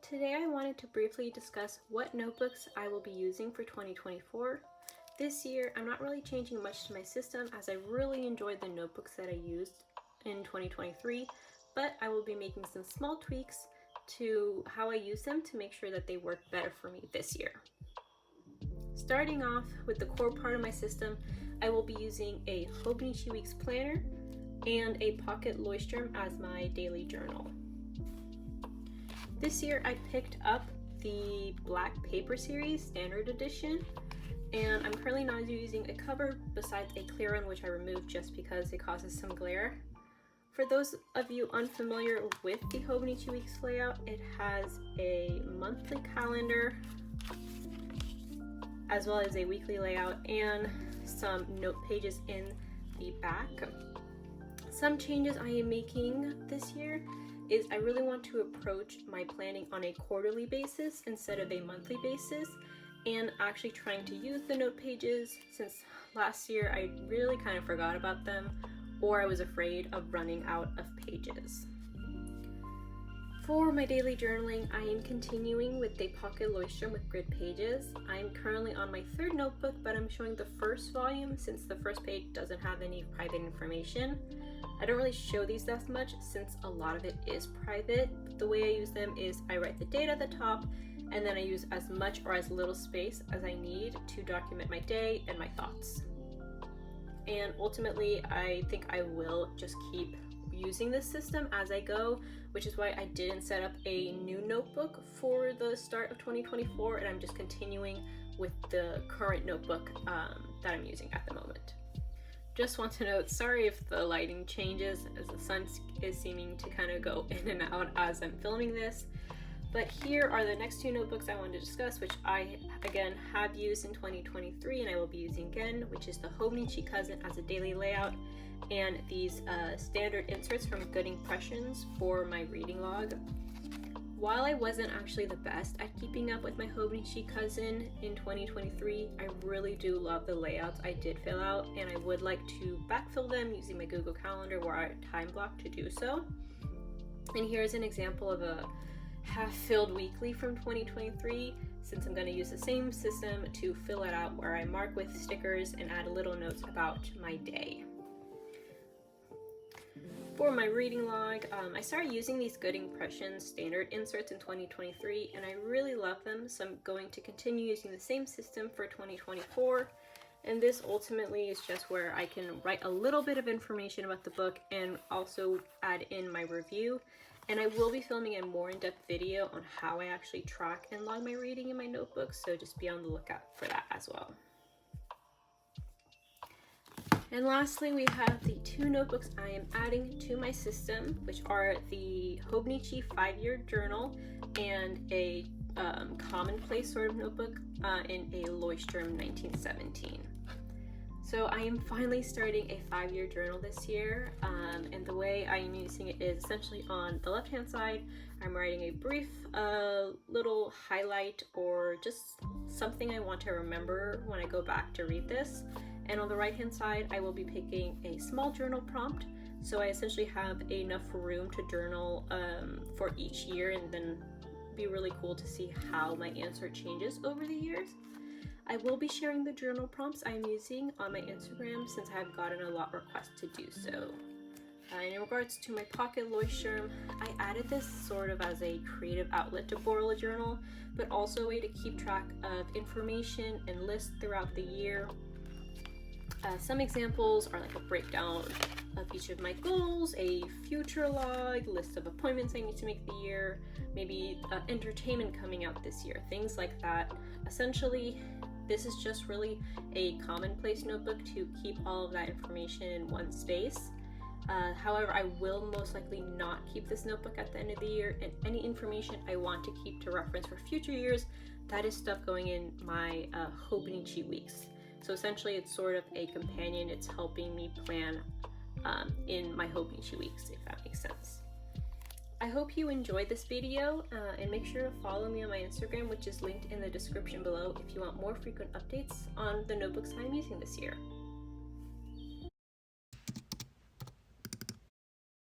Today I wanted to briefly discuss what notebooks I will be using for 2024. This year I'm not really changing much to my system as I really enjoyed the notebooks that I used in 2023, but I will be making some small tweaks to how I use them to make sure that they work better for me this year. Starting off with the core part of my system, I will be using a Hobonichi Weeks planner and a Pocket Leuchtturm as my daily journal. This year I picked up the Black Paper Series Standard Edition, and I'm currently not using a cover besides a clear one which I removed just because it causes some glare. For those of you unfamiliar with the Hobonichi Weeks layout, it has a monthly calendar as well as a weekly layout and some note pages in the back. Some changes I am making this year is I really want to approach my planning on a quarterly basis instead of a monthly basis, and actually trying to use the note pages, since last year I really kind of forgot about them or I was afraid of running out of pages. For my daily journaling, I am continuing with the Pocket Leuchtturm with grid pages. I'm currently on my third notebook, but I'm showing the first volume since the first page doesn't have any private information. I don't really show these that much since a lot of it is private. The way I use them is I write the date at the top and then I use as much or as little space as I need to document my day and my thoughts. And ultimately, I think I will just keep using this system as I go, which is why I didn't set up a new notebook for the start of 2024, and I'm just continuing with the current notebook that I'm using at the moment. Just want to note, sorry if the lighting changes as the sun is seeming to kind of go in and out as I'm filming this. But here are the next two notebooks I wanted to discuss, which I again have used in 2023 and I will be using again, which is the Hobonichi Cousin as a daily layout and these standard inserts from Good Impressions for my reading log. While I wasn't actually the best at keeping up with my Hobonichi Cousin in 2023, I really do love the layouts I did fill out, and I would like to backfill them using my Google Calendar where I time block to do so. And here's an example of a half-filled weekly from 2023, since I'm going to use the same system to fill it out where I mark with stickers and add little notes about my day. For my reading log, I started using these Good Impressions standard inserts in 2023 and I really love them, so I'm going to continue using the same system for 2024. And this ultimately is just where I can write a little bit of information about the book and also add in my review. And I will be filming a more in-depth video on how I actually track and log my reading in my notebook, so just be on the lookout for that as well. And lastly, we have the two notebooks I am adding to my system, which are the Hobonichi 5-year journal and a commonplace sort of notebook in a Leuchtturm 1917. So I am finally starting a 5-year journal this year, and the way I am using it is essentially on the left-hand side, I'm writing a brief little highlight or just something I want to remember when I go back to read this. And on the right-hand side, I will be picking a small journal prompt. So I essentially have enough room to journal for each year, and then be really cool to see how my answer changes over the years. I will be sharing the journal prompts I'm using on my Instagram since I've gotten a lot of requests to do so. In regards to my Pocket Leuchtturm, I added this sort of as a creative outlet to borrow a journal, but also a way to keep track of information and lists throughout the year. Some examples are like a breakdown of each of my goals, a future log, list of appointments I need to make the year, maybe entertainment coming out this year, things like that. Essentially, this is just really a commonplace notebook to keep all of that information in one space. However, I will most likely not keep this notebook at the end of the year, and any information I want to keep to reference for future years, that is stuff going in my Hobonichi Weeks. So essentially it's sort of a companion, it's helping me plan in my Hobonichi Weeks, if that makes sense. I hope you enjoyed this video, and make sure to follow me on my Instagram, which is linked in the description below if you want more frequent updates on the notebooks I'm using this year.